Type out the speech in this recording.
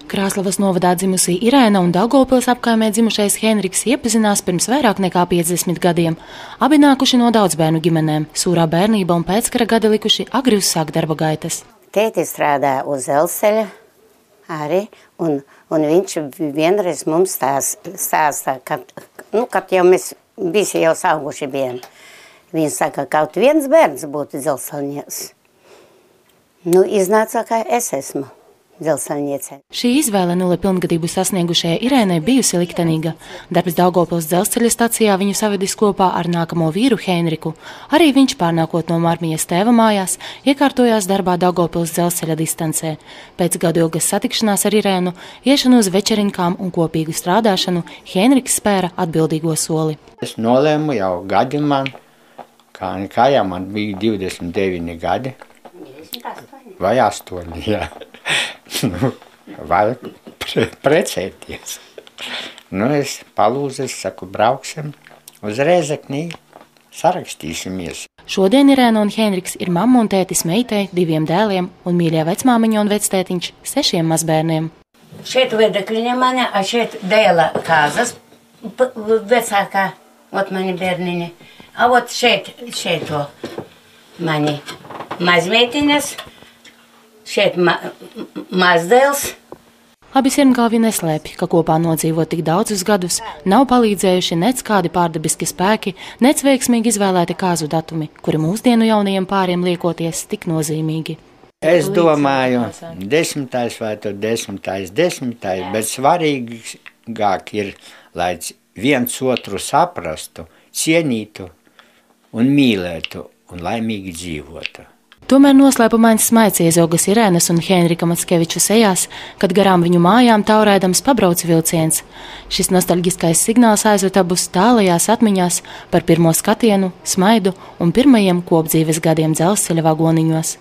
Krāslavas novadā dzimusī Irēna un Daugavpils apkaimē dzimušais Henriks iepazinās pirms vairāk nekā 50 gadiem. Abi nākuši no daudzbērnu ģimenēm, sūrā bērnība un pēckara gadi likuši agri uzsākt darba gaitas. Tētis strādāja uz dzelzceļa arī, un viņš vienreiz mums stāsta, kad jau mēs visi jau sauguši bijām. Viņš saka, kaut viens bērns būtu dzelzceļnieks. Iznāca, ka es esmu dzelzceļniece. Šī izvēle 0 pilngadību sasniegušajai Irēnai bijusi liktenīga. Darbs Daugavpils dzelzceļa stacijā viņu savedis kopā ar nākamo vīru Henriku. Arī viņš, pārnākot no armijas tēva mājās, iekārtojās darbā Daugavpils dzelzceļa distancē. Pēc gadu ilgas satikšanās ar Irēnu, iešanu uz večerinkām un kopīgu strādāšanu, Henriks spēra atbildīgo soli. Es nolēmu jau gadi man, kā jau man bija 29 gadi. Vai 8, jā. Vajag precēties. Es palūdzu, es saku, brauksim uz Rēzekni, sarakstīsimies. Šodien Irēna un Henriks ir mamma un tētis meitai, 2 dēliem un mīļā vecmāmiņa un vectētiņš 6 mazbērniem. Šeit vedekļiņa mani, a šeit dēla kāzas vecākā, mani bērniņi. A šeit to mani mazmeitiņas. Šeit mazdēls. Abi sirmgalvi neslēpj, ka kopā nodzīvot tik daudzus gadus nav palīdzējuši nec kādi pārdabiski spēki, nec veiksmīgi izvēlēti kāzu datumi, kuri mūsdienu jaunajiem pāriem liekoties tik nozīmīgi. Es domāju, 10. vai to 10., bet svarīgāk ir, lai viens otru saprastu, cienītu un mīlētu un laimīgi dzīvotu. Tomēr noslēpumains smaids iezaugas Irēnas un Henrika Mackeviču sejās, kad garām viņu mājām taurēdams pabrauc vilciens. Šis nostalģiskais signāls aizved abus tālajās atmiņās par pirmo skatienu, smaidu un pirmajiem kopdzīves gadiem dzelzceļa vagoniņos.